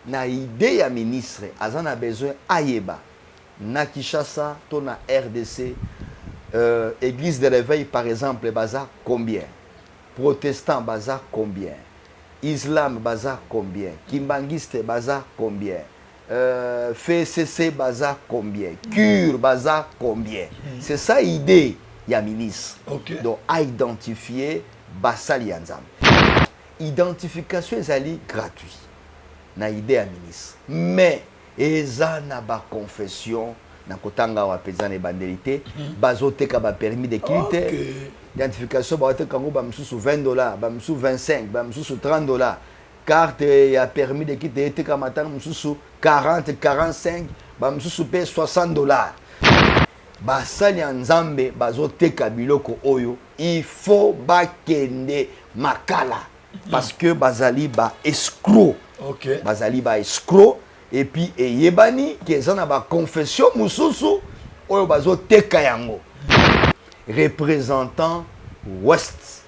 na idée ya ministre azana besoin ayeba na Kinshasa to na RDC église de réveil par exemple baza combien, protestant baza combien, islam baza combien, kimbangiste baza combien, FCC baza combien, cure baza combien. C'est ça l'idée ya ministre. Donc à identifier basali ya nzambe. Identification ezali gratuit na idée ya ministre, mais eza na ba confession na kotanga wa pezana ebandelité bazoteka ba permis de quitter identification bazoteka ngo ba msusu $20 ba msusu 25 ba msusu $30 carte ya permis de quitter eteka matanga msusu 40 45 ba msusu pe $60 basali ya nzambe bazoteka biloko oyo il faut bakende makala parce que bazali ba escroc. Bazali ba escroc. Et puis yebani kezana ba confession mususu oyo bazo teka yango. Représentant Ouest,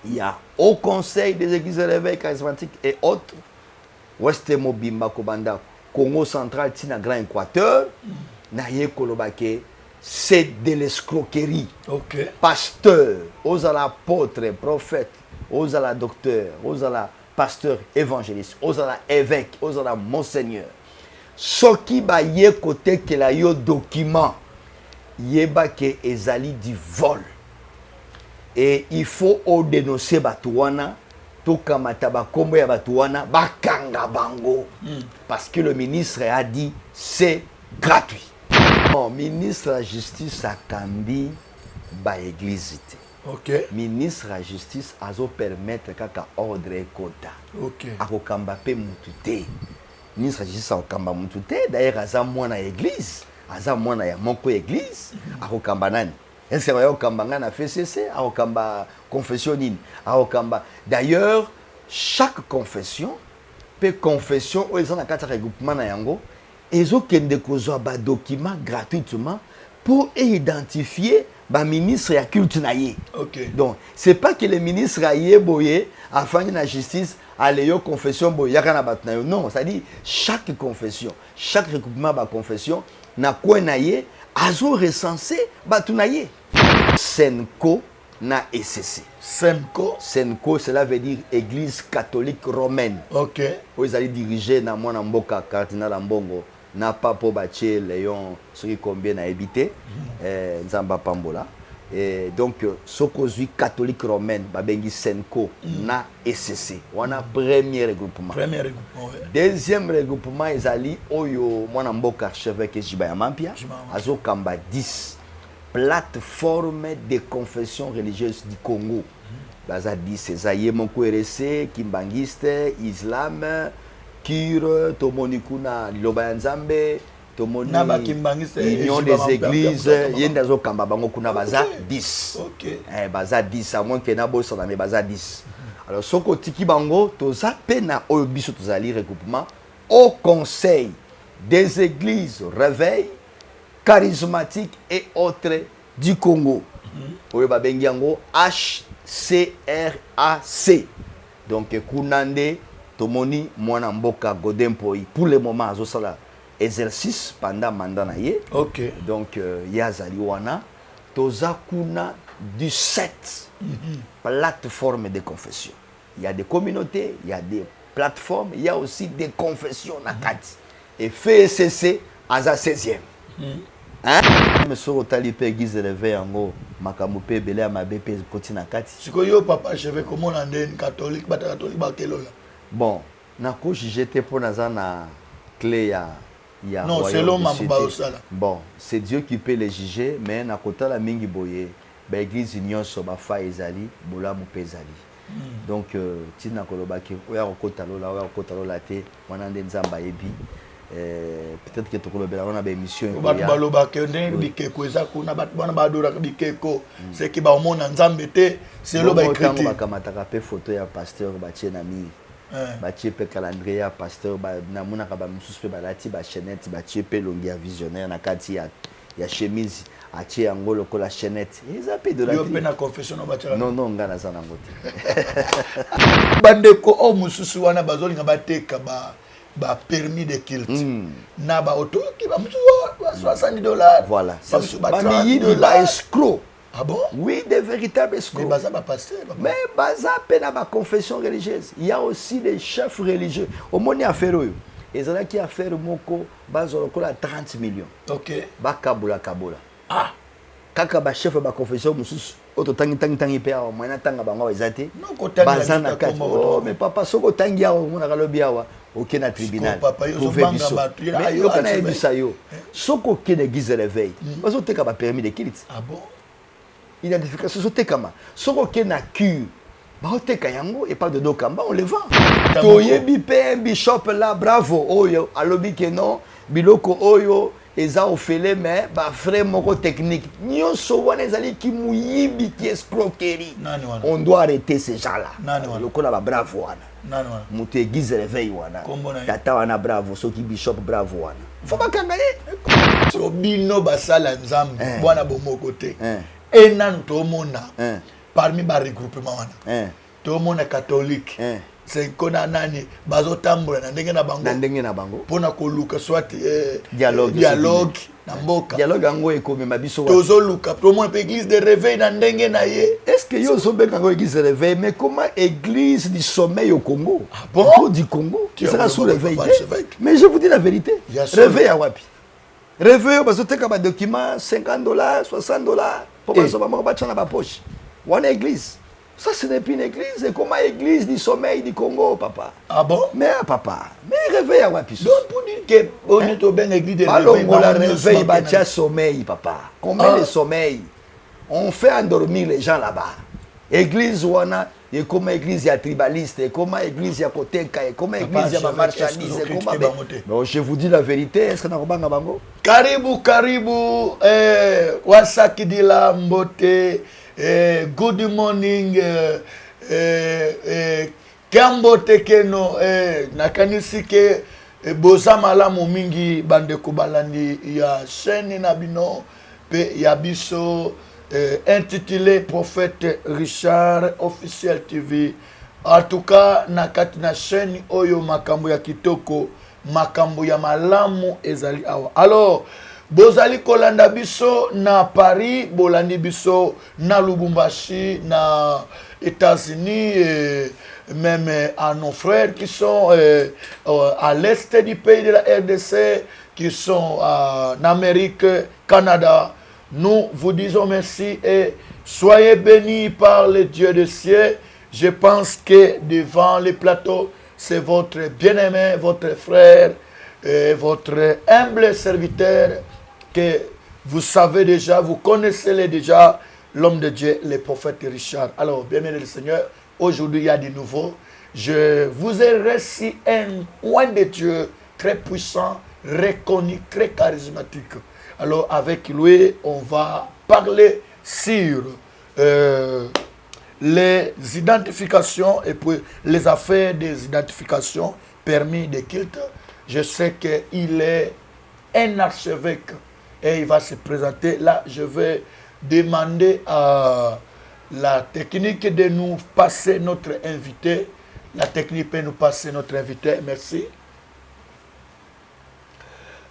il y a au conseil des églises de l'éveil charismatique et autres. Ouest Mobimba Kobanda, Congo central tina Grand Équateur, na ye kolobake c'est de l'escroquerie. Pasteur, aux apôtres, prophètes, aux la docteur, aux la pasteur évangéliste, aux la évêque, aux la monseigneur. Ce qui ba ye côté que la yo document yeba ke ezali du vol. Et il faut au dénoncer batuana to kamata ba kombo ya batuana bakanga bango parce que le ministre a dit c'est gratuit. Bon, ministre de la justice a kambi ba église. Ministre de la justice a permettre kaka ordre et quota. Akokamba pe mutute. Ministre de la justice a kamba mutute d'ailleurs aza mwana église, aza mwana ya moko église, akokamba nani? Est-ce que akokamba na FCC, akokamba confession nini? Akokamba d'ailleurs chaque confession peut confession ou ils ont na kata regroupement na yango ezokende kozwa ba document gratuitement pour identifier ba ministre ya culte na ye. Donc c'est pas que le ministre a yeboye afin la justice aller yo confession boye yakana batna yo. Non, ça dit chaque confession, chaque regroupement ba confession na quoi na ye azo recensé batuna ye. Senko na ECC. Senko cela veut dire Église catholique romaine. Où ils allaient diriger na mwana mboka cardinal Ambongo. Na pas pour bâtir Léon ce qui combien a habité Nzamba Pambola et donc sokozui catholique romaine babengi Senko na ECC on a premier regroupement deuxième regroupement ezali oyo mwana mboka archevêque Jibaya Mampia azo kamba 10 plateforme de confession religieuse du Congo baza 10 ezaye moko RC kimbangiste islam Cure, Tomoni Kuna, Liloba Nzambe, Tomoni Union des églises, Yendazo Kambabango Kuna Baza 10. Baza 10, à moins que Nabo soit dans les Baza 10. Alors, Soko Tiki Bango, Toza Pena Oyobiso Tozali regroupement au conseil des églises réveil, charismatiques et autres du Congo. Oyoba Bengiango HCRAC. Donc, Kunande. Tomoni mwana mboka Godempoi pour le moment azosala exercice pendant mandat na ye. Donc yazali wana toza kuna du 7 plateformes de confession. Il y a des communautés, il y a des plateformes, il y a aussi des confessions na kati. Et FCC aza 16e. Hein? Monsieur Otali pe église réveil yango makamu pe belé ma BP koti na kati. Sikoyo papa cheve comment on ndene catholique ba kelola. Bon, na ko j'étais pour na clé ya non, selon Mamba Osala. Bon, c'est Dieu qui peut les juger, mais na kota la mingi boye, ba église union so ba fa ezali, bola mu pezali. Donc tina koloba ki oya kota lola te, wana nde nzamba yebi. Peut-être que tokolobela on a ba émission ba baloba ke ndenge bikeko eza kuna ba bana ba dora bikeko, c'est que ba omona nzambe te, c'est lo ba écrit. Ba kamata ka pe photo ya pasteur ba tiena mi. Batie pe calendrier pasteur na muna ka ba mususu pe balati ba chaînette batie pe longia visionnaire na kati ya chemise atie angolo ko la chaînette eza pe de la yo pe na confession no batia non ngana za nango te bandeko o mususu wana bazolinga bateka ba ba permis de culte na ba auto qui va $60 voilà ça ba escroc. Ah bon? Oui, des véritables escrocs. Mais baza ba pasteur. Mais baza pena ba confession religieuse. Il y a aussi des chefs religieux. Au moni affaire oyo. Ezala ki affaire moko bazolo kola 30 millions. OK. Ba kabula. Ah. Kaka ba chef ba confession mususu. Oto tangi pe awa mwana tanga bango ezate. Non ko tangi bazana kati. Oh mais papa soko tangi awa mona kalobi awa. OK na tribunal. Papa yo so banga battu. Yo kana ebisa yo. Soko ke d'église réveil. Bazo teka ba permis de culte. Ah bon? Identification sotekama soko ke na cure baoteka yango et pas de dokamba on le vend toyebi pe bishop là bravo oyo alobi ke non biloko oyo eza ofele mais ba frère moko technique nyonso wana ezali ki muyibi ki escroquerie on doit arrêter ces gens là lokola ba bravo wana mutu église réveil wana tata wana bravo soki bishop bravo wana faut bakanga ye so bino basala nzambe bwana bomoko te et nan tomona parmi ba regroupement wana tomona catholique c'est kona nani bazotambola na ndenge na bango pona koluka soit dialogue na mboka dialogue yango ekomema biso tozoluka tomona pe église de réveil na ndenge na ye est-ce que yo zobenga ngo église de réveil mais comment église du sommeil au Congo du Congo qui sera sous réveil mais je vous dis la vérité réveil à wapi réveil bazoteka ba document $50 $60 pour baso ba poche one église ça ce n'est plus une église c'est comme église du sommeil du Congo papa ah bon mais papa mais réveil à wapi donc pour dire que on est au ben église de réveil la réveil batia sommeil papa combien de sommeil on fait endormir les gens là-bas église wana et comme église ya tribaliste et comme église ya koteka et comme église ya marchandise et comme non je vous dis la vérité est-ce que na robanga bango karibu wasaki dila mbote good morning kambote keno nakanisi ke boza malamu mingi bandeko balandi ya chaîne na bino pe ya biso intitulé Prophète Richard Officiel TV. En tout cas, na kati na chaîne oyo makambo ya kitoko, makambo ya malamu ezali awa. Alors, bozali kolanda biso na Paris, bolandi biso na Lubumbashi, na États-Unis, même à nos frères qui sont à l'est du pays de la RDC, qui sont en Amérique, Canada. Nous vous disons merci et soyez bénis par le Dieu des cieux. Je pense que devant les plateaux, c'est votre bien-aimé, votre frère, votre humble serviteur que vous savez déjà, vous connaissez déjà, l'homme de Dieu, le prophète Richard. Alors, bien-aimé le Seigneur, aujourd'hui il y a de nouveau. Je vous ai reçu un oint de Dieu très puissant, reconnu, très charismatique. Alors, avec lui, on va parler sur les identifications et puis les affaires des identifications permis de culte. Je sais qu'il est un archevêque et il va se présenter. Là, je vais demander à la technique de nous passer notre invité. La technique peut nous passer notre invité. Merci.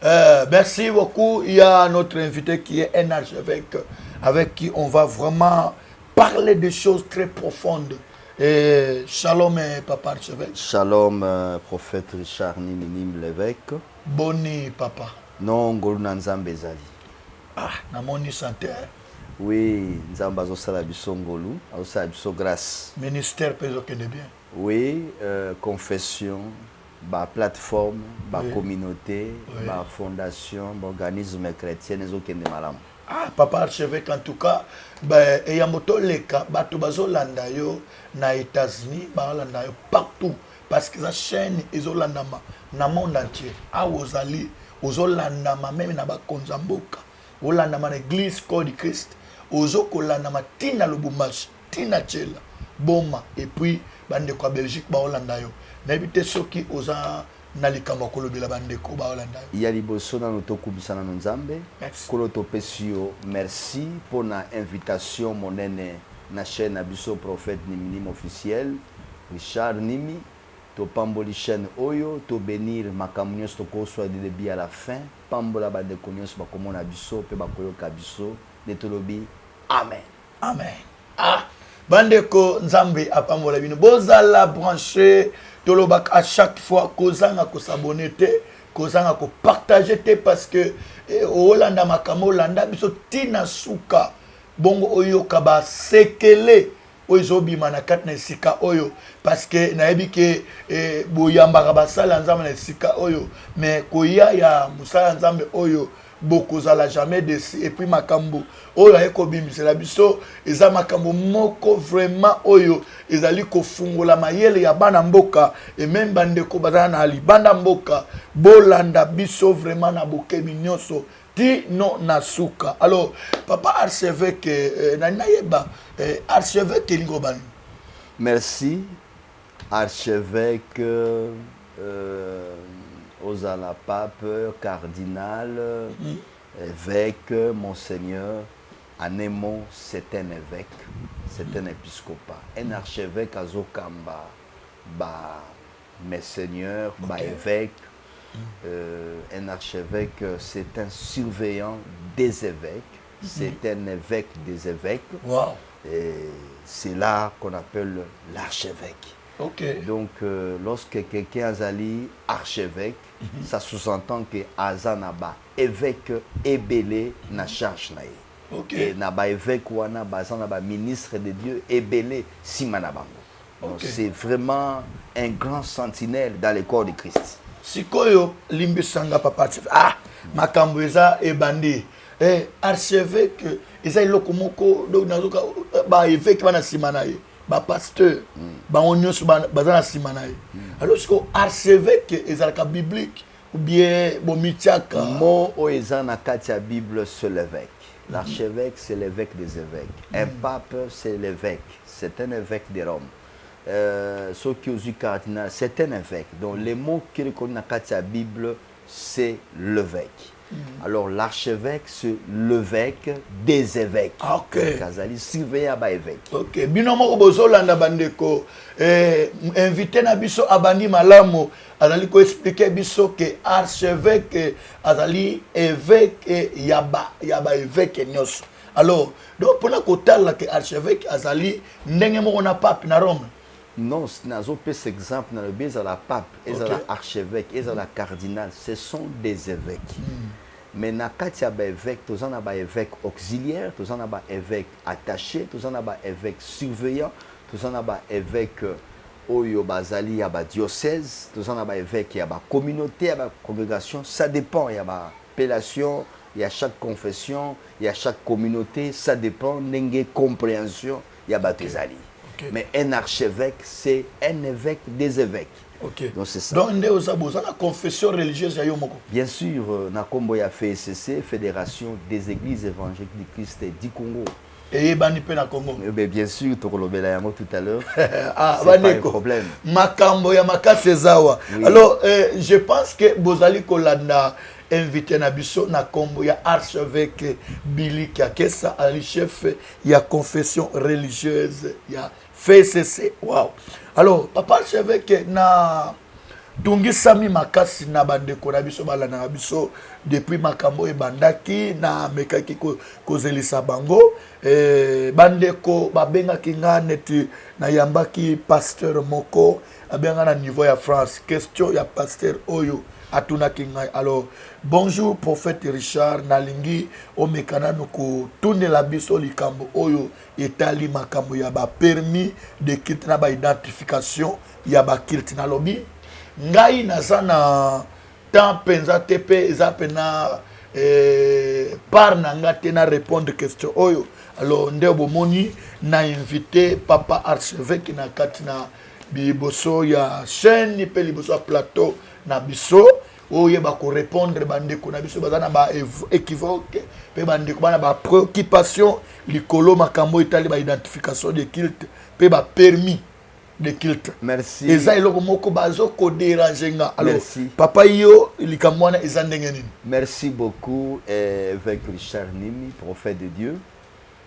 Merci beaucoup. Il y a notre invité qui est un archevêque avec qui on va vraiment parler de choses très profondes. Et shalom, papa archevêque. Shalom, prophète Richard Niminim l'évêque. Boni, papa. Non, Ngoluna Nzambe Zali. Ah, Namoni santé. Oui, Nzamba Zosala Biso Ngolu, Zosala Biso grâce. Ministère Pézo Kende bien. Oui, confession. Ba plateforme, ba communauté, ba fondation, ba organisme chrétien ezokende malamu. Ah, papa archevêque en tout cas, ben et yamoto leka bato bazolanda yo na États-Unis, bazolanda yo partout parce que la chaîne ezolandama na monde entier. Ah ozali, ozolandama même na ba konzamboka. Olandama na église corps du Christ, ozokolandama tina Lubumbashi, tina Tchela, Boma et puis bande kwa Belgique ba olanda yo. N'habitez ceux qui osent nalikambo kolobela bandeko ba olanda. Il y a liboso na notokubisa na nzambe. Koloto pesio merci pour na invitation monene na chaîne abiso prophète Niminim officiel Richard Nimi to pamboli chaîne oyo to bénir makambo nyonso tokoswa de début à la fin pambola bandeko nyonso bakomona biso mpe bakoyoka biso nde tolobi amen. Amen. Ah, bandeko nzambe apambola bino bozala branché tolobak à chaque fois kozanga ko s'abonner te kozanga ko partager te parce que olanda makambo olanda biso tina suka bongo oyo kaba sekele oyo bima na kat na sika oyo parce que nayebi ke boyamba basala nzambe na sika oyo mais koya ya musala nzambe oyo bokozala jamais dessus et puis makambo oyo ayeko bimisela biso eza makambo moko vraiment oyo ezali kofungola mayele ya bana mboka et même bandeko bazana na libanda mboka bolanda biso vraiment na bokebi nyonso ti no nasuka. Alors papa archevêque nayeba archevêque lingobani. Merci archevêque Ozala pape, cardinal, évêque, monseigneur. Anémon, c'est un évêque, c'est un épiscopat. Un archevêque à Zokamba, monseigneur, évêque. Un archevêque, c'est un surveillant des évêques. C'est un évêque des évêques. Wow. C'est là qu'on appelle l'archevêque. Okay. Donc, lorsque quelqu'un azali archevêque, ça sous-entend que azanaba évêque ébélé na charge naï. Et naba évêque ou naba ministre de Dieu ébélé simanabango. Donc, c'est vraiment un grand sentinelle dans le corps de Christ. Sikoyo limbisanga papa ah makambo eza ebandi archevêque eza iloko moko donc nazoka ba évêque bana simanaye. Ba pasteur ba onyoso bazana simanaye. Alors siko archevêque ezalaka biblique ou bien bomitiaka mo o eza na kati ya Bible c'est l'évêque. L'archevêque c'est l'évêque des évêques. Un pape c'est l'évêque, c'est un évêque de Rome. Ce qui est cardinal, c'est un évêque. Donc les mots qui reconnaissent dans la Bible, c'est l'évêque. Alors l'archevêque, c'est l'évêque des évêques. Ok. Kazali surveillé à évêque. Ok. Binomo bozolanda bandeko invité na biso abandi malamo azali ko expliquer biso que archevêque azali évêque yaba évêque nyos. Alors donc pour na kotala que archevêque azali ndenge moko na pape na Rome. Non, nazo pes exemple dans le bais à la pape, et à la archevêque, et à la cardinal, ce sont des évêques. Mais na katia ba évêque, tous en a ba évêque auxiliaire, tous en a ba évêque attaché, tous en a ba évêque surveillant, tous en a ba évêque oyo bazali ya ba diocèse, tous en a ba évêque ya ba communauté, ya ba congrégation, ça dépend, il y a ba appellation, il y a chaque confession, il y a chaque communauté, ça dépend n'enge compréhension, il y a ba tezali. Mais un archevêque, c'est un évêque des évêques. Okay. Donc c'est ça. Donc, la confession religieuse, bien sûr, Nakombo ya FECC, Fédération des Églises évangéliques du Christ du Congo. Et Bani Pena Congo. Bien sûr, tu as dit tout à l'heure. Ah, c'est pas un problème. Makambo ya Makasezawa. Oui. Alors, je pense que Bozali Kolanda invité Nabiso Nakombo ya archevêque Billy Kakesa, ali chef ya confession religieuse ya FCC. Wow. Alors, papa archevêque na Tungi Sami Makasi na bandeko na biso bala na biso depuis makambo e bandaki na mekaki kozelisa bango bandeko babenga kinga neti na yambaki pasteur moko abenga na niveau ya France question ya pasteur oyo atuna kinga. Alors bonjour prophète Richard nalingi omekana noko tunela biso likambo oyo etali makambo ya ba permis de quitte na ba identification ya ba quitte na lobby ngai naza na temps penza tepe eza pena par nanga te na répondre question oyo. Alors nde bomoni na invité papa archevêque na kati na biboso ya chaîne pe liboso plateau na biso oyo ba ko répondre bandeko na biso bazana ba équivoque pe bandeko bana ba préoccupation likolo makambo etali ba identification de culte pe ba permis de culte. Merci. Eza eloko moko bazo ko déranger nga. Alors merci. Papa yo likamwana eza ndenge nini? Merci beaucoup avec Richard Nimi, prophète de Dieu.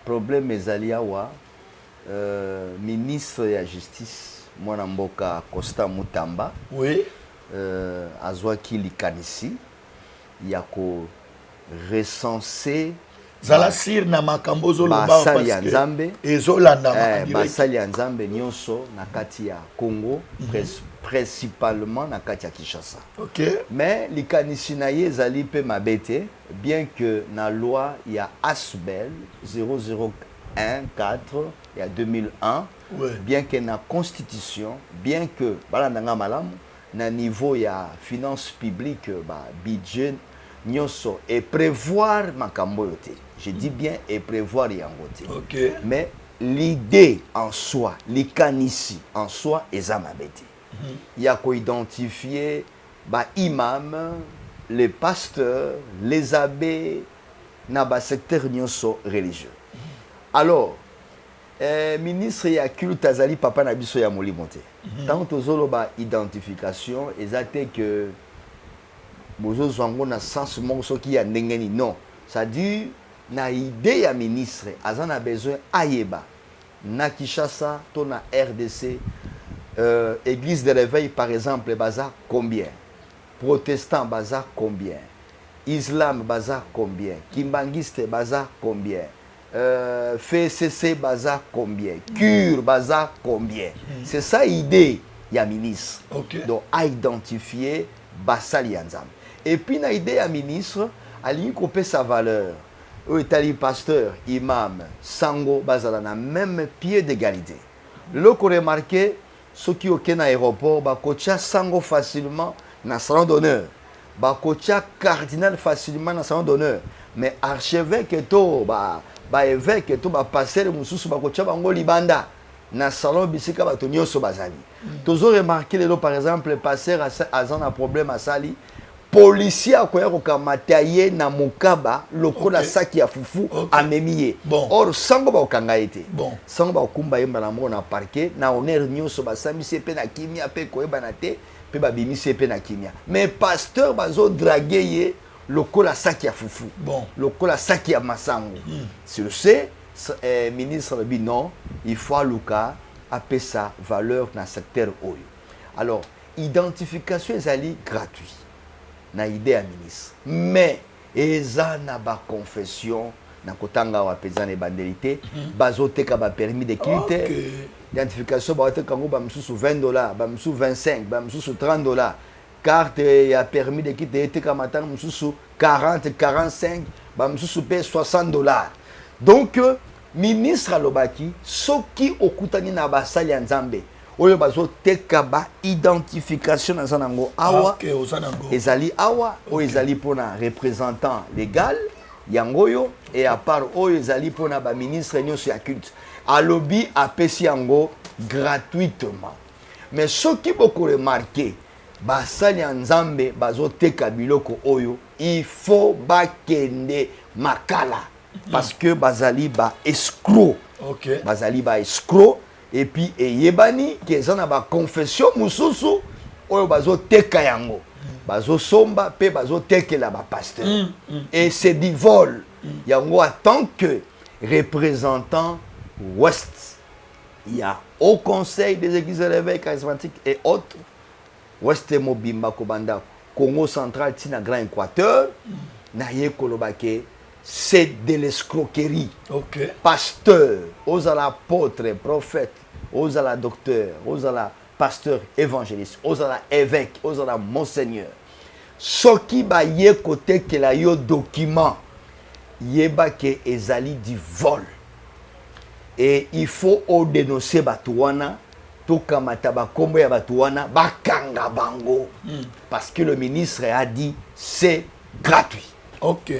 Problème ezali awa ministre de la justice mwana mboka Costa Mutamba. Oui. Azwaki likanisi ya ko recenser zala sir na makambo zoloba basali ya Nzambe ezolanda basali ya Nzambe nyonso na kati ya Congo, principalement na kati ya Kinshasa. OK. Mais likanisi na ye ezali pe mabete, bien que na loi ya Asbel 001-4 ya 2001, bien que na constitution, bien que balandanga malamu na niveau ya finance publique budget nyonso et prévoir makambo yote. Je dis bien et prévoir yango te. OK. Mais l'idée en soi, likanisi en soi eza mabete. Il y a qu'à identifier imam, les pasteurs, les abbés, na ba secteur nyonso religieux. Alors, ministre ya culte azali papa na biso ya molimo te. Tant tozolo ba identification ezate que bozo zwango na sens moko soki ya ndengeni non. Ça dit na idée ya ministre azana besoin ayeba na Kinshasa to na RDC. Église de réveil par exemple baza combien, protestant baza combien, islam baza combien, kimbangiste baza combien, FCC baza combien, cure baza combien. C'est ça l'idée ya ministre. Okay. Donc à identifier basali ya Nzambe. Et puis na idée ya ministre ali couper sa valeur. Itali pasteur, imam, sango bazala na même pied d'égalité. Le qu'on remarqué ceux qui ont un aéroport, bakocha sango facilement na salon d'honneur. Bakocha cardinal facilement na salon d'honneur. Mais archevêque et tout, évêque et tout, passer le mususu bakocha bango libanda na salon bisika bato nyonso bazali. Tozo remarqué le par exemple passer à un problème à sali. Policier akoya kokamata ye na mokaba lokola saki ya fufu amemiye. Or sango ba okanga ete. Sango ba okumba yemba na mo na parquet na honneur nyonso ba samisi pe na kimia pe koyeba na te pe ba bimisi pe na kimia. Mais pasteur bazo draguer ye lokola saki ya fufu. Lokola saki ya masango. Sur ce ministre le dit non, il faut aluka appeler sa valeur dans secteur oyo. Alors, identification ezali gratuit. Na idée à ministre. Mais, eza na ba confession, na kotanga wa pezane bandelité, bazote ka ba permis de quitter. Identification ba wote kango ba msusu $20, ba msusu 25, ba msusu $30. Carte ya permis de quitter ete ka matanga msusu 40, 45, ba msusu pe $60. Donc, ministre alobaki, soki okutani na basali ya Nzambe, oyo bazo teka ba identification na zanango awa ezali awa o ezali pona représentant légal yangoyo et à part oyo ezali pona ba ministre nyonso ya culte alobi apesi yango gratuitement. Mais soki boko remarquer basali ya Nzambe bazo teka biloko oyo il faut bakende makala parce que bazali ba escroc. Bazali ba escroc. Et puis yebani qui est na ba confession mususu oyo bazo teka yango bazo somba pe bazo tekela ba pasteur et c'est du vol yango en tant que représentant ouest il y a au conseil des églises de l'éveil charismatique et autres ouest mobimba kobanda Congo central tina grand équateur na ye kolobake c'est de l'escroquerie. Pasteur, aux apôtres, prophètes, aux docteurs, aux pasteurs, évangélistes, aux évêques, aux monseigneurs. Ce qui va y côté que la yo document, yeba ke ezali du vol. Et il faut au dénoncer batuana, tout comme tabakombo ya batuana, bakanga bango. Parce que le ministre a dit c'est gratuit. OK.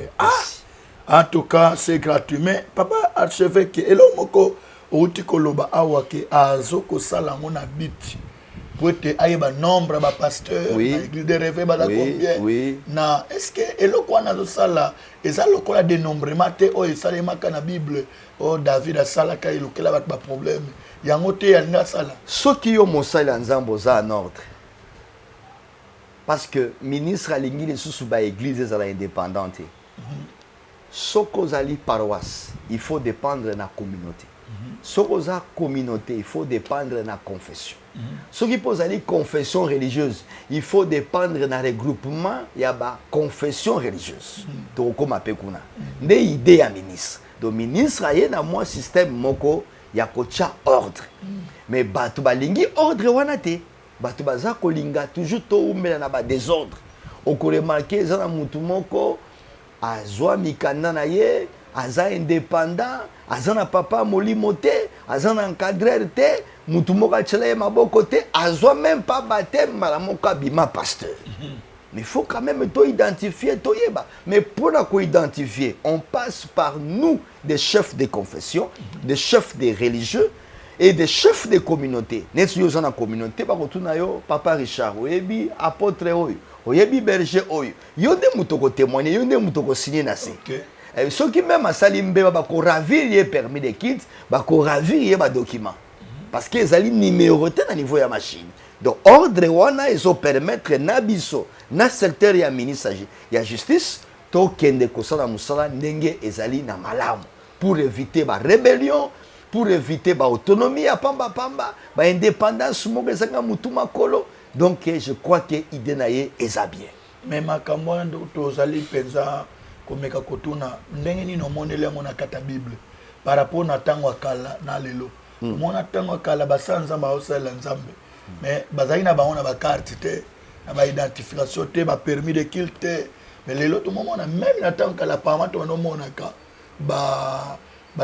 En tout cas, c'est gratuit. Mais papa archevêque, et là, moko outi koloba awake azoko sala ngona biti. Pour être ayeba nombre ba pasteur, l'église de réveil ba combien. Na est-ce que elo kwa na sala eza lokola dénombrement te o esalema kana Bible o David asala ka ilokela ba problème. Yango te ya sala. Soki yo mosala nzambo za en ordre. Parce que ministre alingi les sous ba église ezala indépendante. Sokozali paroisse, il faut dépendre de la communauté. Sokoza communauté, il faut dépendre de la confession. Ce qui pose à dire confession religieuse, il faut dépendre dans les groupements, il y a une confession religieuse. Donc, comme appelle kuna. Des idées à ministre. Donc, ministre, il y a un système moko, il y a ordre. Mais batu balingi ordre wanate. Batu baza kolinga toujours to umela na ba désordre. On ko remarquer za na mutu moko azwa mikanda na ye, aza indépendant, aza na papa molimo te, aza na encadreur te, mutu moko achela maboko te, azwa même pas baptême malamoka bima pasteur. Mais il faut quand même tout identifier, tout yeba. Mais pour la co-identifier, on passe par nous, des chefs de confession, des chefs des religieux et des chefs de communauté. Nous sommes dans la communauté, Papa Richard, oyebi apôtre oyo, oyebi berger oyo. Yonde mutoko témoigner, yonde mutoko signer nasi. Ceux qui même à Salimbe, bako ravir permis de quitte, bako ravir ba document. Parce que les numérotés à niveau de la machine. Donc, ordre wana ils ont permettre nabiso na secteur ya ministre ya justice to kende kosala musala ndenge ezali na malamu pour éviter ba rébellion, pour éviter ba autonomie ya pamba ba indépendance moko ezanga mutuma kolo. Donc je crois que idée na ye eza bien. Mais makambo ndo tozali penza komeka kotuna ndenge ni no monele mona kata Bible par rapport na tango akala na lelo. Mona tango akala basanza ba osala nzambe. Mais bazali na bango na ba carte te na ba identification te ba permis de culte mais les autres moments na même na tant que la parlement to no monaka ba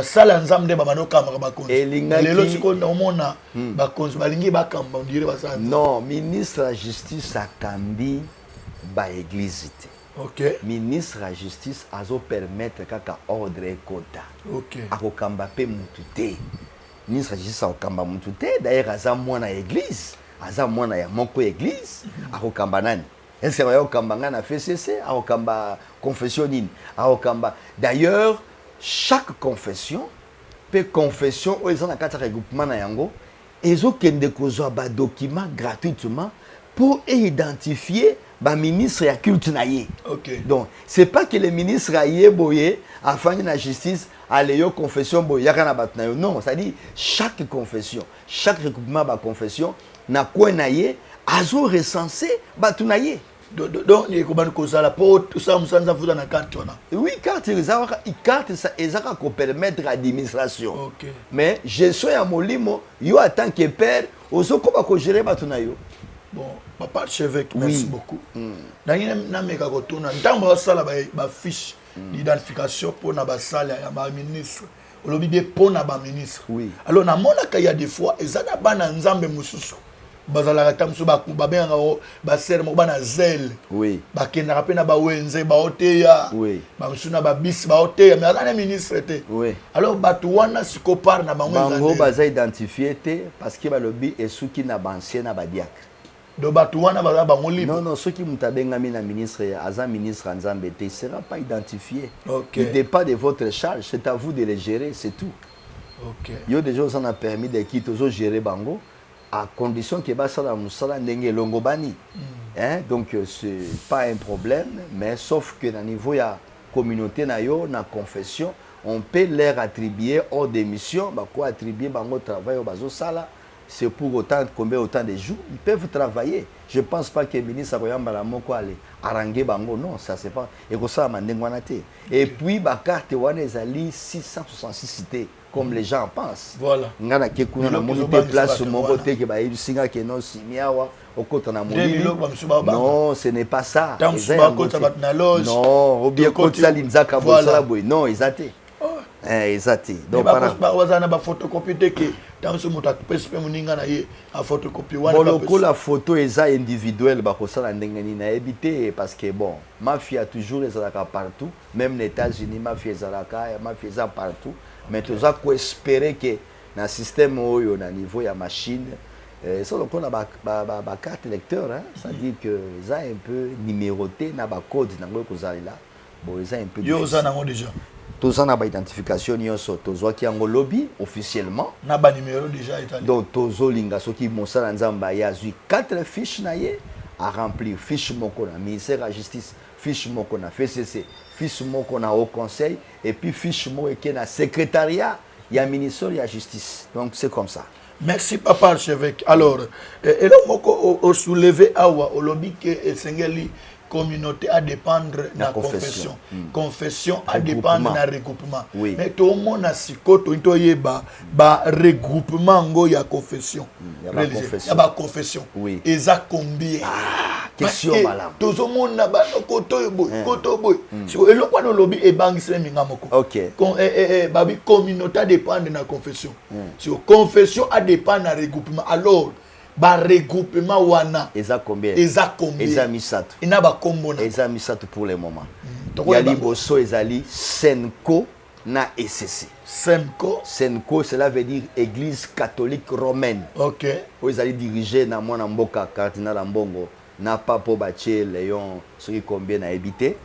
sala nzambe ba mano kamera ba konzi les autres siko na mona ba konzi balingi ba kamba on dirait ba ça non ministre de la justice akambi ba église te. OK. Ministre de la justice azo permettre kaka ordre et quota. OK. Akokamba pe mutu te. Ministre de la justice akokamba mutu te. D'ailleurs aza mwana église, aza mwana ya moko église, akokamba nani? Est-ce que akokamba na FCC, akokamba confession nini? Akokamba. D'ailleurs, chaque confession peut confession ou ils ont un cadre regroupement na yango, ils ont kende kozwa ba document gratuitement pour identifier ba ministre ya culte na ye. OK. Donc, c'est pas que le ministre a yé boyé afin de la justice aller yo confession boyé yakana batna yo. Non, ça dit chaque confession, chaque regroupement ba confession na quoi na ye azo recensé batuna ye. Donc il faut que ça la porte tout ça musanza futa na carte wana. Oui, carte ça ezaka ko permettre l'administration. OK. Mais gestion ya molimo yo en tant que père ozo ko ba ko gérer batuna yo. Bon, papa archevêque, merci beaucoup. Na meka kotuna ntambo sala ba fiche d'identification pour na ba sala ya ba ministre. Olobi de pour na ba ministre. Oui. Alors na mona ka ya des fois ezana bana nzambe mususu. Bazala katamsu ba benga ba sermo bana zel. Oui. Ba kenda pe na ba wenze ba oteya. Oui. Ba musuna ba bis ba oteya mais azana ministre te. Oui. Alors batu wana sikopar na bango ezana. Bango baza identifié te parce que ba lobi esuki na ba ancien na ba diacre. Non, non, ceux qui m'ont ministre, Azan ministre Nzambe, il ne sera pas identifié. Okay. Il dépend de votre charge, c'est à vous de les gérer, c'est tout. Okay. Il y a des gens qui ont permis de quitter gérer Bango, à condition que Basala Moussala Ndenge Longobani. Donc, ce n'est pas un problème, mais sauf que dans le niveau de la communauté, dans la confession, on peut leur attribuer hors d'émission, quoi attribuer Bango travail au Bazo Sala. C'est pour autant de jours, ils peuvent travailler. Je ne pense pas que le ministre Akoyamba Moko allait haranguer Bango. Non, ça c'est pas. Et puis, la carte est 666 cités, comme les gens pensent. Voilà. Il y a des places non, ce n'est pas ça. Non, non, ils étaient. Exact. Donc la photocopie la photocopie la photo est individuelle parce que bon, mafia toujours les partout, même les États-Unis mafia mafia partout, mais tu as espérer que dans le système au niveau de machine ça donc on a ba carte lecteur, ça dit que ça un peu numéroté na ba code na ngo là. Bon, ça un peu déjà. Tous en a identification tous qui ont lobby officiellement. Na ba numéro déjà établi. Donc tous linga ceux qui monsala nzamba ya 4 fiches na ye à remplir, fiche moko na ministère de la justice, fiche moko na FCC, fiche moko na Haut Conseil et puis fiche moko qui na secrétariat ya ministère de la justice. Donc c'est comme ça. Merci papa archevêque. Alors, et là on soulevé awa au lobby que Sengeli communauté à dépendre de la confession. Confession à dépendre de la regroupement. Oui. Mais tout le monde a si koto into yeba ba regroupement ngo ya confession. Il y a ba confession. Oui. Et ça combien? Question malade. Tout le monde na ba koto boy, koto boy. Si et le quoi no lobby e bangi se minga moko. OK. Babi communauté à dépendre de la confession. Si confession à dépendre de la regroupement. Alors ba regroupement wana Eza combien? Eza combien? Eza misato. Ina ba kombona. Eza misato pour le moment. Toko Yali boso ezali Senko na ECC. Senko. Senko, cela veut dire Église catholique romaine. OK. Où ils allaient diriger na mwana mboka cardinal Mbongo na papo bache Léon ceux qui combien a habité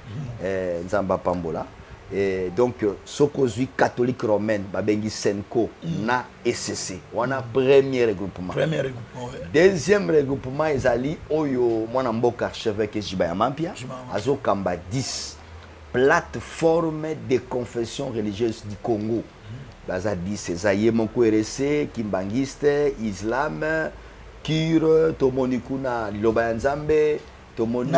Nzamba Pambola. Et donc ce qu'aujourd'hui catholique romaine babengi Senko na ECC. On a premier regroupement. Premier regroupement. Ouais. Deuxième regroupement ils allaient oyo mwana mboka archevêque Jibaya Mampia azo kamba 10 plateforme de confession religieuse du Congo. Baza 10 ezaye moko RC, Kimbangiste, Islam, Kure, tomoni kuna Liloba ya Nzambe, tomoni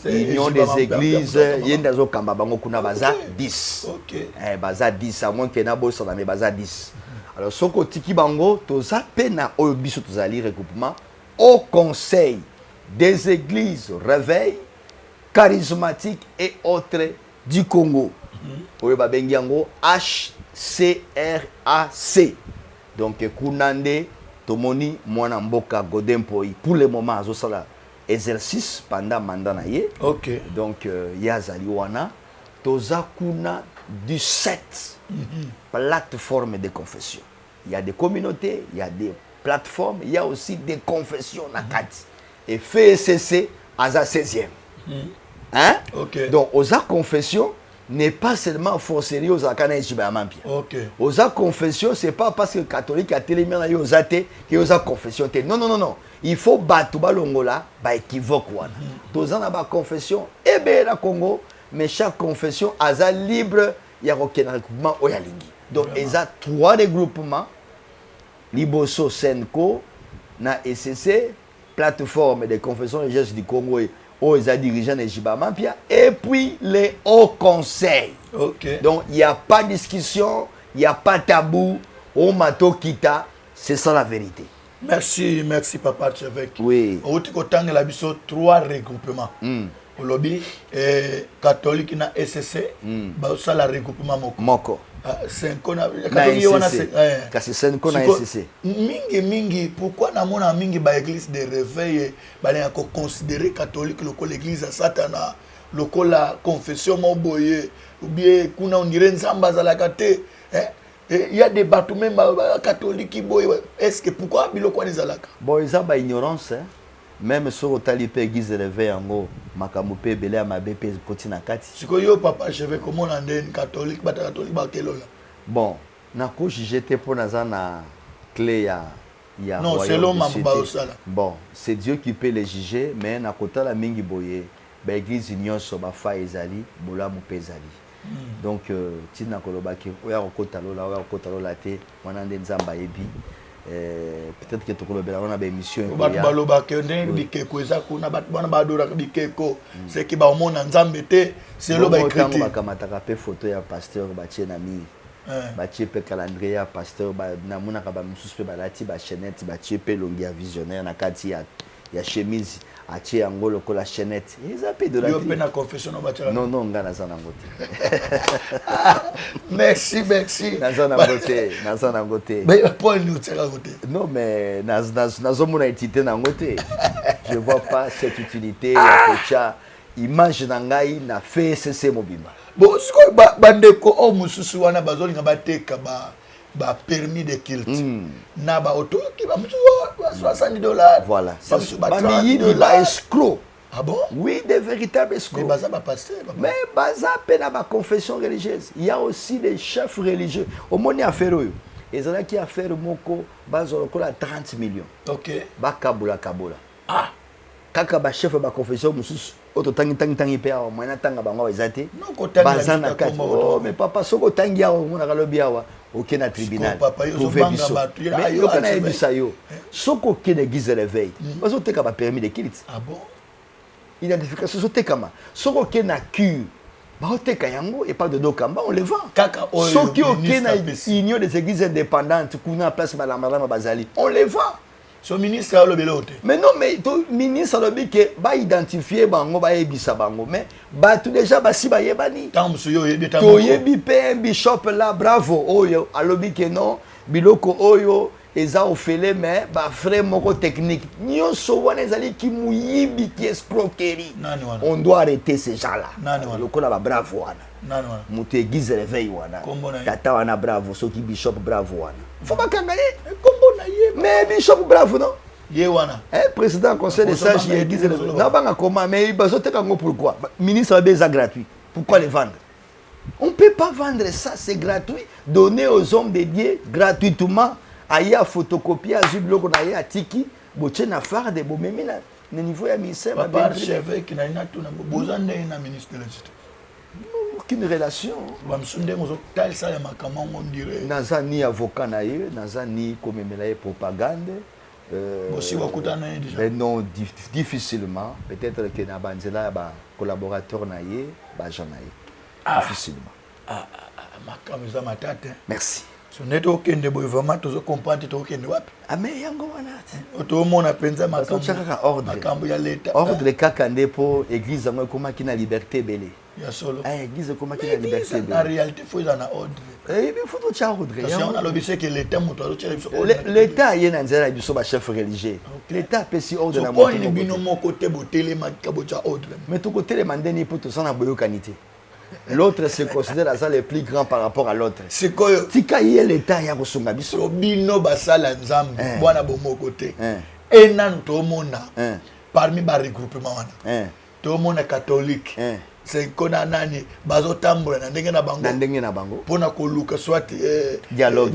Union des églises, yenda zo kamba bango kuna baza 10. OK. Baza 10 à moins que na bossa na me baza 10. Alors soko tiki bango toza pena oyo biso tozali regroupement au conseil des églises réveil charismatique et autres du Congo. Oyo babengi yango HCRAC. Donc kunande tomoni mwana mboka Godempoi pour le moment azosala exercice pendant mandat na ye. OK. Donc yazali wana toza kuna du 7 plateformes de confession. Il y a des communautés, il y a des plateformes, il y a aussi des confessions na kati. Et FCC aza 16e. Hein? OK. Donc, aux confession n'est pas seulement forcerie aux akana et Mampia. OK. Aux confession, c'est pas parce que le catholique a télé aux athées que aux confession. Non, non, non, non. Il faut battre balongola, ba équivoque wana. Tous en ba confession, et bien la Congo, mais chaque confession a libre, il y a aucun regroupement au yalingi. Donc, il y a 3 regroupements, Liboso Senko, na ECC, plateforme de confession religieuse du Congo aux dirigeants de Jibamampia et puis les hauts conseils. OK. Donc il n'y a pas de discussion, il n'y a pas de tabou. Au mato kita, c'est ça la vérité. Merci, merci papa archevêque. Oui. Au Tikotang la biso 3 regroupements. Au lobby catholique na SCC, ba ça la regroupement moko. 5 na catholique wana kasi 5 na SCC. Mingi pourquoi na mona mingi ba église de réveil ba na ko considérer catholique local l'église à satana local la confession moboye ou bien kuna on dirait nzamba za la kate il y a des bateaux même catholiques qui boy est-ce que pourquoi biloko ni zalaka bon ils ba ignorance même sur otali pe église de réveil yango makambo pe belé ya mabe pe potina kati siko yo papa cheve comment on ndeni catholique bata catholique ba kelola bon na ko jete pour naza na clé ya non c'est l'homme ba osala bon c'est Dieu qui peut les juger mais na kota la mingi boye ba église union so ba fa ezali bola mu pe ezali donc tina koloba ke oya kota lola te wana nde nzamba yebi peut-être que tu on a des missions bat baloba ke ndenge bikeko eza kuna bat bana badora bikeko c'est que ba omona nzambe te c'est lo ba écrit ba kamataka pe photo ya pasteur ba tiena mi ba tie pe calendrier ya pasteur ba na mona ka ba mususu pe ba lati ba chaînette ba tie pe longi ya visionnaire na kati ya chemise a tie angolo ko la chaînette eza pe de la yo pe na confession ba tia non non ngana za nangote merci naza nangote mais point nous tira côté non mais nazo mona utilité nangote je vois pas cette utilité ya kocha image na ngai na FCC mobimba bon siko bandeko o mususu wana bazolinga bateka ba permis de culte na ba auto qui va $60 voilà c'est ba escroc. Ah bon? Oui, des véritables escrocs. Mais baza ba pasteur. Mais baza pena ba confession religieuse. Il y a aussi des chefs religieux. Au moni affaire yo. Ezana ki affaire moko bazolo ko la 30 millions. OK. Ba kabula. Ah. Kaka ba chef ba confession mususu oto tangi pe awa mwana tanga bango ezate. Non ko tangi bazana kati. Oh mais papa soko tangi awa mona kalobi awa. aucun tribunal. papa, yo, Trouver zo biso. banga bato, yo, Mais ayo, yo kana ayo, yebisa yo. Soko aucun église réveil. Bazo teka ba permis de kilit. Ah bon? Identification so tekama. Soko aucun na cure. Ba teka yango et pas de dokamba, on le vend. Kaka oyo. Soko aucun na ministre union des églises indépendantes kuna place malama bazali. On les vend. So ministre a le belote. Mais non, mais le ministre a dit que va identifier bango, va ebisa bango, mais bah tout déjà bah si bah yebani. Tant que yo yebi To yebi pe un bishop là, bravo. Oyo, alobi que non, biloko oyo eza ofele mais bah frère moko technique. Nyonso wana ezali ki muyibi ki escroquerie. Nani wana? On doit arrêter ces gens-là. Nani wana? Lokola ba bravo wana. Nani wana? Mutu église réveil wana. Kombo na ye. Tata wana bravo, soki bishop bravo wana. Faut pas kangaye. Kombo na ye. Mais bishop bravo non? Ye wana. Président conseil des sages, il dit comment, mais il pourquoi? Ministre Abéza gratuit. Pourquoi les vendre? On ne peut pas vendre ça, c'est gratuit. Donner aux hommes de Dieu gratuitement. Aya photocopier, azublo qu'on a à Tiki, boche na phare de bomemina. Le niveau ya ministère. Papa archevêque qui n'a rien à tout. Bozan n'est pas ministre de la justice. Aucune relation. Bamsunde mozo tal ça ya makama on dirait. Naza ni avocat na ye, naza ni comme propagande. Mais non, difficilement. Peut-être que na banzela ba collaborateur na ye, ba janaye. Difficilement. Makama za matata. Merci. So neto okende boy vraiment tozo comprendre to okende wapi? Ah mais yango wana. Oto mona penza makambo. Chaka ordre. Makambo ya leta. Ordre kaka ndepo église ngo koma kina liberté belé. Ya solo. Église koma kina liberté belé. En réalité faut na ordre. Il faut tout ça ordre. Parce qu'on a l'objet que l'État moto l'État y na nzela biso ba chef religieux. L'État peut si ordre na moto. So ni bino mo côté botele makabo cha ordre. Mais to côté le mandeni pour tout ça na boyo kanité. L'autre se considère à ça le plus grand par rapport à l'autre. C'est quoi? Tika yé l'État ya kosunga biso. So bino basala nzambe bwana bomo côté. Et nan to mona. Parmi ba regroupement wana. To mona catholique. C'est kona nani bazo tambola na ndenge na bango pona koluka soit dialogue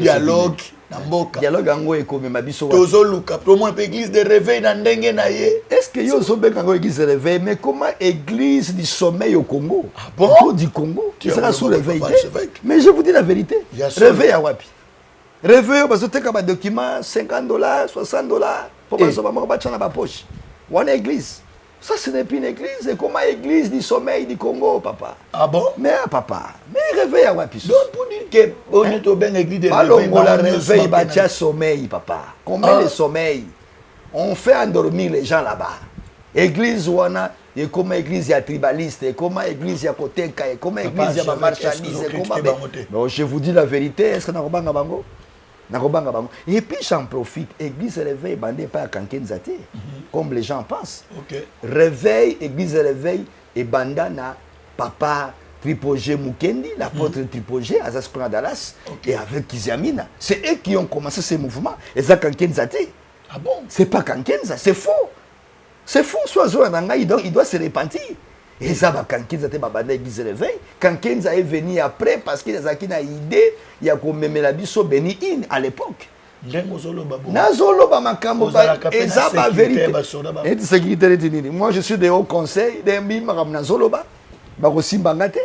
na mboka dialogue ngo ekomema biso tozo luka promo église de réveil na ndenge na ye. Est-ce que yo zobenga ngo église de réveil, mais comment église du sommeil au Congo? Ah bon? Du Congo tu sera sous réveil. Mais je vous dis la vérité, réveil à wapi? Réveil bazo teka ba document $50 $60 pour bazo ba mo ba tchana ba poche one église. Ça, ce n'est plus une église. C'est comme l'église du sommeil du Congo, papa. Ah bon? Mais papa, mais réveille à Wapiso. Donc, pour dire que on est au bien l'église de réveil. On la réveille, bâtir sommeil, papa. Combien de sommeil? On fait endormir les gens là-bas. Église wana, et comme église ya tribaliste, et comme église ya kotenka, et comme église ya marchandise, et comme. Mais je vous dis la vérité, est-ce que nakobanga bango? Et puis j'en profite, église réveil bandé pas Kankenzate, comme les gens pensent. Réveil, église réveil et bandana papa Tripogé Mukendi, l'apôtre Tripogé, Azaspran Dallas, et avec Kiziamina. C'est eux qui ont commencé ce mouvement. Et ça Kankenzate. Ah bon? C'est pas Kankenza, c'est faux. C'est faux, il doit se repentir. Et ça va Kankenza te babanda église réveil. Kankenza est venu après parce qu'il a une idée, il y a comme la biso Beni In à l'époque. Nazoloba makambo et ça va vérité. Et sécurité retenue. Moi je suis de haut conseil de Mbimam Nazoloba. Bakosimbangate.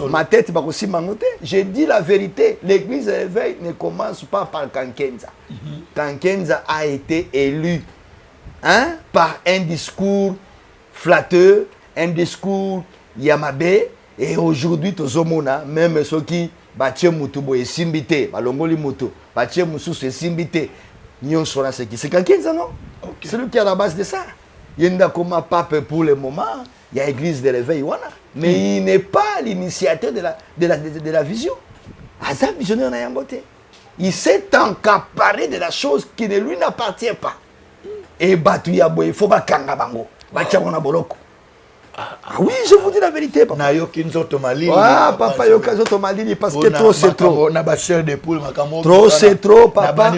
Ma tête bakosimbangate. J'ai dit la vérité, l'église réveil ne commence pas par Kankenza. Kankenza a été élu par un discours flatteur, un discours Yamabe, et aujourd'hui tozomona même ceux qui batie mutu boye simbité balongoli mutu batie mususu simbité nyon sona ce qui c'est Kankenza non? C'est lui qui est à la base de ça. Yenda comme pape pour le moment, il y a église de réveil wana, mais il n'est pas l'initiateur de la vision. Azab visionnaire na yangote. Il s'est encaparé de la chose qui ne lui n'appartient pas. Et batu ya boye faut ba kanga bango. Batia wana boloko. Ah oui, je vous dis la vérité, papa. Ah, papa, parce que trop c'est trop. Trop c'est trop, papa.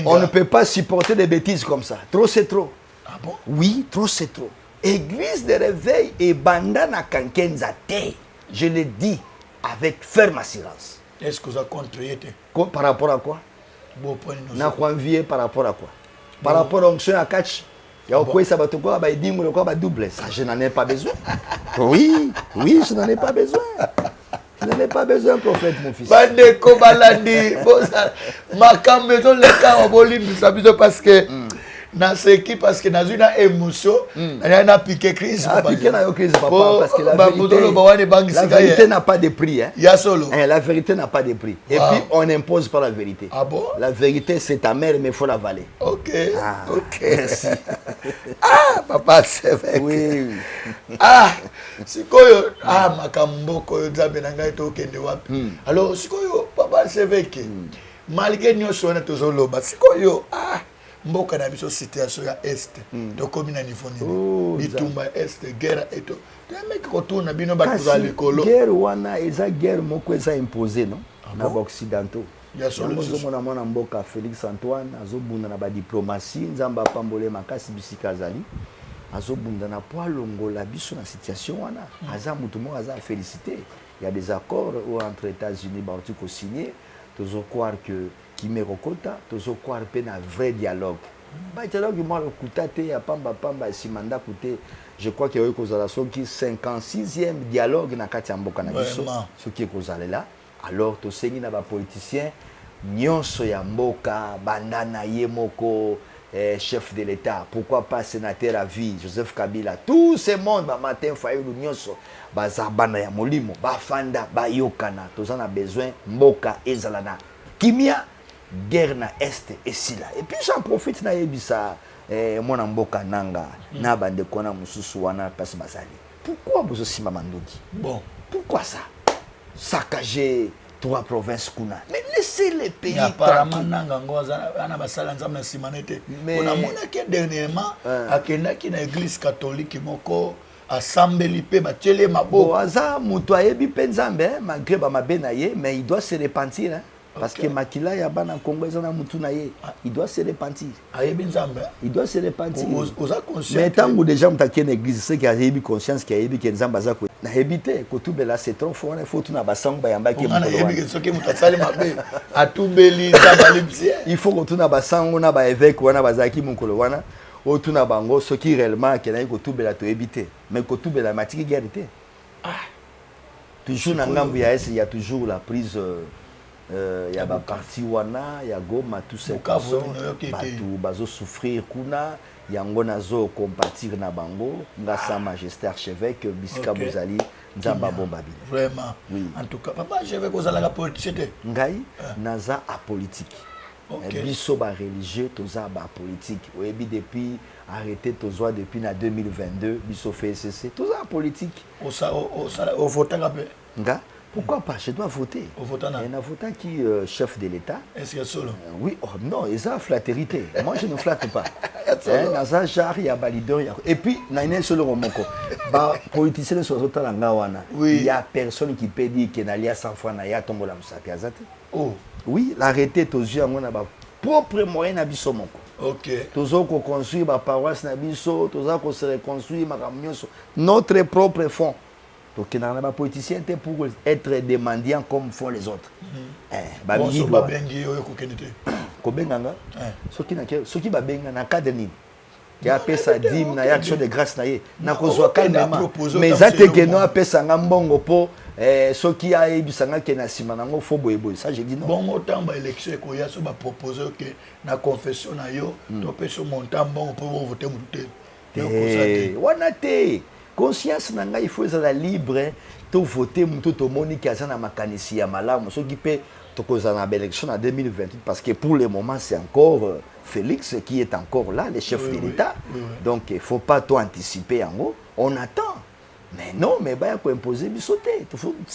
On ne peut pas supporter des bêtises comme ça. Trop c'est trop. Ah bon? Oui, trop c'est trop. Église de réveil et bandana Kankenza te. Je le dis avec ferme assurance. Est-ce que vous avez contré? Par rapport à quoi? N'a pas envié par rapport à quoi? Par rapport à l'onction à catch. Il y a quoi ça va te quoi bah il double ça je n'en ai pas besoin. Oui, je n'en ai pas besoin. Je n'ai pas besoin d'un prophète, mon fils. Bandeko balandi. Makambe to le cas au bolim parce que na seki parce que na une émotion na piqué crise piqué na crise papa parce que la vérité n'a pas de prix hein. Ya solo. La vérité n'a pas de prix. Et puis on n'impose pas la vérité. Ah bon? La vérité c'est ta mère mais il faut la valer. OK. OK. Merci. Papa c'est vrai. Oui. Sikoyo makambo koyo nzambe na ngai to kende wapi. Alors sikoyo papa c'est vrai que malgré nyonso na tozoloba sikoyo mboka na biso situation ya est to komi na niveau nini bitumba est guerre eto meki kotuna bino bato za likolo guerre wana eza guerre moko eza imposée non na occidentaux ya solution mona mboka Félix Antoine azobunda na ba diplomatie nzamba apambole makasi bisika azali azobunda na po alongola biso na situation wana aza mutu moko aza félicité il y a des accords entre États-Unis baoti ko signer tozo croire que Kimerokota, tozo croire pe na vrai dialogue. Ba dialogue moi le kutate ya pamba simanda kute. Je crois qu'il y a eu kozala soki 56e dialogue na kati ya mboka na biso. Ce qui est kozala là. Alors to sengi na ba politicien nyonso ya mboka bandana ye moko chef de l'État, pourquoi pas sénateur à vie Joseph Kabila, tout ce monde ba matin fayulu nyonso ba zabana ya molimo ba fanda ba yokana toza na besoin mboka ezalana kimia guerre na est et si là et puis j'en profite na yebisa mona mboka nanga na bande kona mususu wana passe basali pourquoi bozo sima mandoki bon pourquoi ça saccager trois provinces kuna mais laissez les pays apparemment nanga ngoza ana basala nzambe na simanete on a mona que dernièrement akenda ki na église catholique moko assemblée pe batele mabo aza mutu ayebi pe nzambe malgré ba mabe na ye mais il doit se repentir hein. Parce que Makila Yabana Congo est un moutunaye, il doit se repentir. Il doit se repentir. Mais tant que déjà on t'a qu'une église, c'est qu'il y a eu conscience qu'il y a eu qu'un zambaza ko na habité ko tout bela c'est trop fort, il faut tout na basamba yamba ki il faut que tout na basango na ba évêque wana bazaki mukolo wana o tout na bango ce qui réellement que na ko tout bela to habité mais ko tout bela matiki guerre toujours na ngambu ya il y a toujours la prise il y a ba parti wana ya Goma tous ces cas batu bazo souffrir kuna yango nazo compatir na bango nga sa majesté archevêque Bisika Bozali nzamba bombabile vraiment oui en tout cas papa archevêque ozala la politique ngai naza apolitique biso ba religieux toza ba politique oyebi depuis arrêté tozoa depuis na 2022 biso FCC toza politique au votanga pe nga pourquoi pas? Je dois voter. Au votant il y a un votant qui chef de l'État. Est-ce que solo? Oui, oh, non, ils ont flatterie. Moi, je ne flatte pas. Et puis, il y a un seul romoko. Politicien de Sozo Talangawana. Il n'y a personne qui peut dire qu'il y a 100 francs na ya tombo la musaka. Oh. Oui, l'arrêté aux yeux on a propre moyen na biso moko. OK. Tozo ko construire ba paroisse na biso, tozo ko se reconstruire makamnyoso. Notre propre fonds. Donc, il n'y a pas de politicien pour être demandant comme font les autres. Ce qui va bien dans le cadre de qui appelle ça dîme, action de grâce, na kozwa calmement. Mais ça te que nous appelle ça ngambongo po ce qui a ebisanga ke na sima nango fo boyeboy. Ça je dis non. Bon autant ba élection ko ya so ba proposer que na confession na yo to pe so montant bon pour voter muté. Wana te conscience nanga il faut être libre to voter mutu to monique azana makanisi ya malamu so qui peut to kozana élection en 2028 parce que pour le moment c'est encore Félix qui est encore là le chef de l'État donc il faut pas tout anticiper en haut on attend mais non mais ba ko imposer bisoter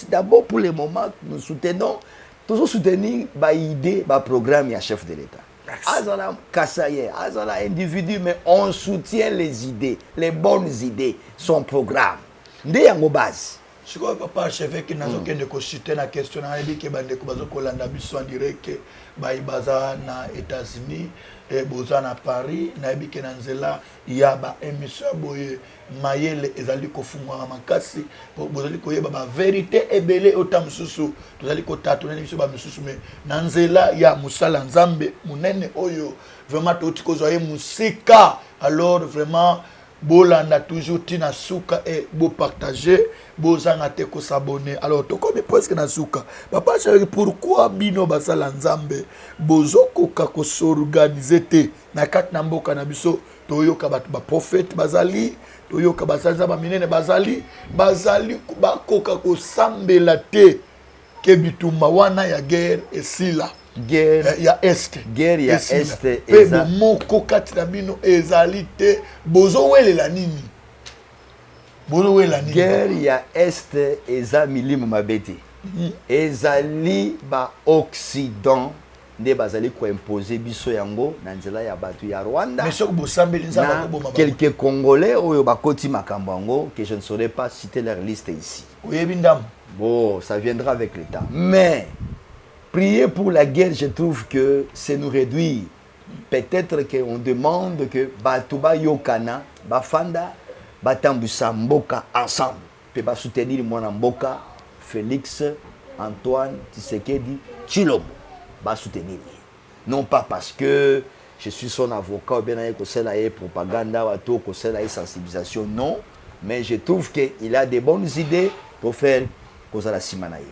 d'abord pour le moment nous soutenons toujours soutenir ba idée ba programme ya chef de l'État. Azala Kassaye, Azala individu, mais on soutient les idées, les bonnes idées, son programme. Ndé yango base. Si quoi papa archevêque qui n'a aucun de consulter la question, a dit que bande ko kolanda biso en direct que baza na États-Unis et boza na Paris, na bi ke nanzela ya ba émission boye mayele ezali ko fungwa makasi bozali ko yeba ba vérité ebele otam susu tozali ko tatona biso ba mususu mais nanzela ya musala nzambe munene oyo vraiment toti ko zoye musika alors vraiment bolanda toujours tina suka et beau partager bozanga te ko s'abonner. Alors to comme presque na suka papa chéri, pourquoi bino basala nzambe bozokoka ko s'organiser te na kat na mboka na biso toyoka bato ba prophète bazali toyoka basanza ba minene bazali bakoka ko sambela te ke bitumba wana ya guerre esila guerre ya est guerre ya est pe moko kati na bino ezali te bozowelela nini guerre ya est eza milimo mabete ezali ba occident nde bazali ko imposer biso yango na nzela ya batu ya Rwanda mais sok bosambeli nzaba ko boma quelques congolais oyo bakoti makambo yango que je ne saurais pas citer leur liste ici. Oyebi ndam Bon, ça viendra avec le temps. Mais prier pour la guerre, je trouve que c'est nous réduire. Peut-être qu'on demande que Batouba Yokana, Bafanda, Batambusa Mboka ensemble. Peut pas soutenir mon Mboka, Félix, Antoine, Tshisekedi, Chilombo. Ba soutenir. Non pas parce que je suis son avocat ou bien que c'est la propagande ou que c'est la sensibilisation. Non. Mais je trouve qu'il a des bonnes idées pour faire kozala simanaye.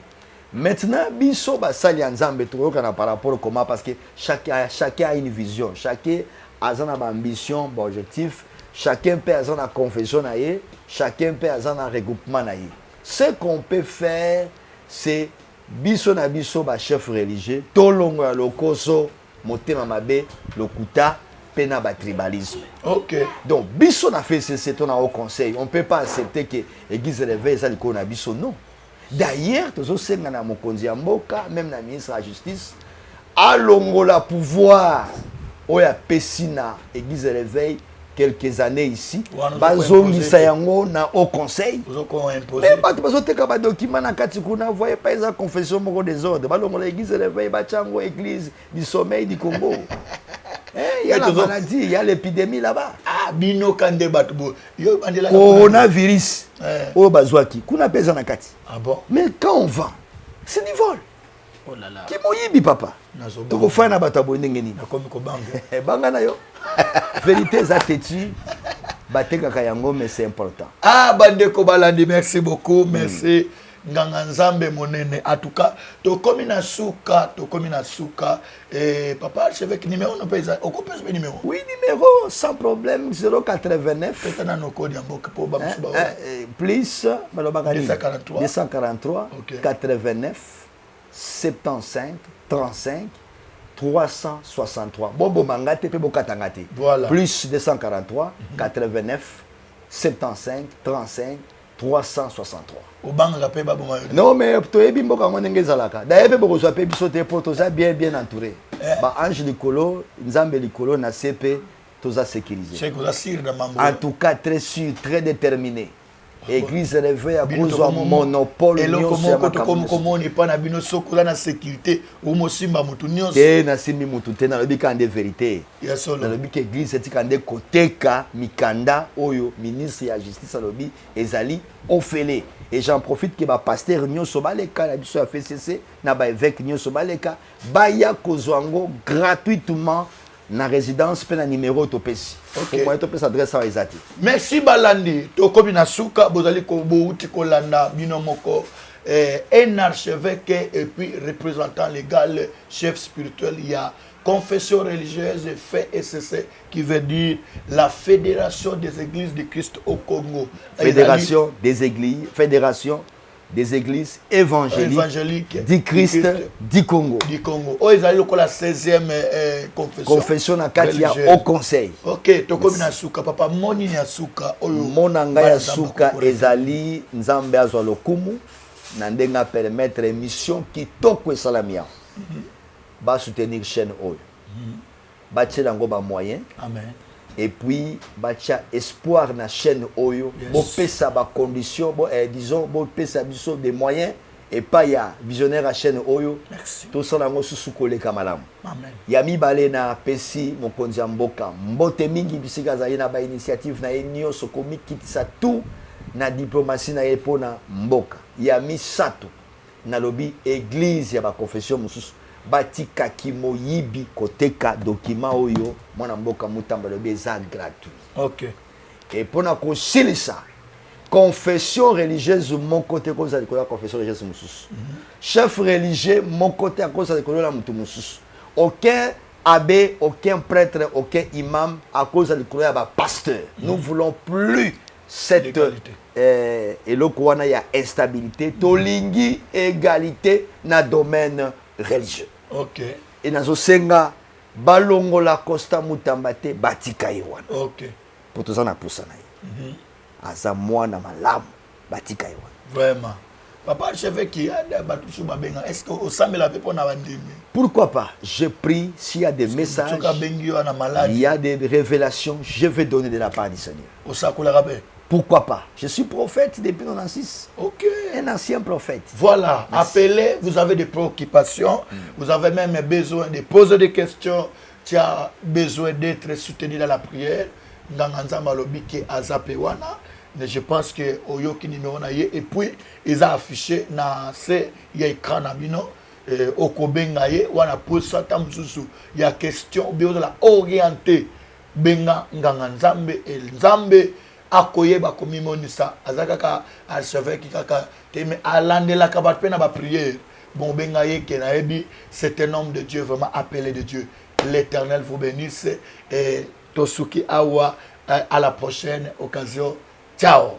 Maintenant, biso basali nzambe tokoka par rapport au comment parce que chacun a une vision, chacun a une ambition, un objectif, chacun peut avoir une confession naie, chacun peut avoir un regroupement naie. Ce qu'on peut faire, c'est biso na biso ba chef religieux, tolongo ya lokoso, motema mabe, lokuta, pena ba tribalisme. OK. Donc biso na fait c'est ton au conseil, on peut pas accepter que l'église réveille ça liko na biso non. D'ailleurs, tous ceux qui sont mokonzi mboka, même la ministre de la Justice, a longola pouvoir, oya pesina, église réveil, quelques années ici, bazongi sayango na au conseil. Mais pas tout te kaba document na katikuna, voyez pas esa confession moko désordre, balongola église réveil, bachango église du sommeil du Congo. Il y a la maladie, il y a l'épidémie là-bas. Ah, bino kande batubo. Coronavirus. Oh bazwaki, kuna pesa na kati. Ah bon? Mais quand on vend, c'est du vol. Oh là là. Qui moyibi papa? Toko fa na batabo ndenge nini? Na komi ko banga. Banga na yo. Vérité za teti. Bateka kayango mais c'est important. Ah bande ko balandi, merci beaucoup, merci. Nganga nzambe monene. En tout cas, to komi na suka et papa chevêque numéro no pesa. Okope ce numéro? Oui, numéro sans problème 089. Pesa na no code yamboka po ba musuba. Plus 243 okay. 89 75 35 363. Bobo mangate pe bokatangate. Voilà. Plus 243 89 75 35 363. Obanga pe ba bonga. Non mais to ebi mboka ngenge zalaka. D'ailleurs pe boko pe biso te poto za bien entouré. Ba ange likolo, nzambe likolo na CP toza sécurisé. C'est que sir na mambo. En tout cas très sûr, très déterminé. Église réveille à cause d'un monopole. Et là comment ni pas na bino soko na sécurité ou mosimba mutu nyonso. Te na simi mutu te na lobi kande vérité. Ya solo. Na lobi que église eti kande koteka mikanda oyo ministre ya justice alobi ezali ofele. Et j'en profite que ba pasteur nyonso baleka na biso ya FCC na ba évêque nyonso baleka baya kozwango gratuitement na résidence pe na numéro topesi. OK. Pour moi topesi adresse à ezati. Merci balandi. To komi na suka bozali ko bouti ko landa bino moko un archevêque et puis représentant légal, chef spirituel, il y a confession religieuse fait SCC qui veut dire la Fédération des Églises de Christ au Congo. Fédération des Églises évangéliques du Christ du Congo. Du Congo. Oh, ils ont la 16e confession. Confession na kati ya au conseil. OK, to komi na suka papa moni na suka oyo. Monanga ya suka ezali nzambe azwa lokumu na ndenga permettre émission kitoko esalamia. Ba soutenir chaîne oyo. Ba tshela ngo ba moyen. Amen. Et puis batia espoir na chaîne oyo bo pesa ba condition bo disons bo pesa biso des moyens et pas ya visionnaire à chaîne oyo. Merci. To sala ngo susu koleka malamu. Amen. Ya mibale na pesi mokonzi ya mboka mbote mingi bisika za na ba initiative na enyo sokomi kitisa tout na diplomatie na epona mboka ya misato na lobi église ya ba confession mususu batika kimoyibi koteka document oyo mwana mboka mutamba lobi eza gratuit. OK. et pour na ça confession religieuse mon côté cause de la confession religieuse mususu chef religieux mon côté à cause de la mutu mususu aucun abbé aucun prêtre aucun imam à cause de la pasteur nous voulons plus cette eloko wana ya instabilité tolingi égalité na domaine religieux OK et nazo senga balongola Costa Mutamba te batika ye wana OK pour tous en apusa na ye aza mwana malamu batika ye wana vraiment papa chef qui a batu sou babenga est-ce que au samela pe pona bandimi pourquoi pas je prie s'il y a des messages il y a des révélations je vais donner de la part du Seigneur au sakula rabé pourquoi pas je suis prophète depuis 96 OK un ancien prophète voilà. Merci. Appelez vous avez des préoccupations vous avez même besoin de poser des questions tu as besoin d'être soutenu dans la prière nganganza malobi ke azapewana mais je pense que oyoki numéro na ye et puis ils a affiché na c'est ya écran na bino okobenga ye wana posa tamsusu ya question bio de la orienter benga nganganzambe et nzambe akoyeba komimonisa azakaka archevêque kaka teme alandela ka bat pe na ba prière bon benga ye ke na ebi c'est un homme de Dieu vraiment appelé de Dieu. L'Éternel vous bénisse et Tosuki Awa à la prochaine occasion. Ciao.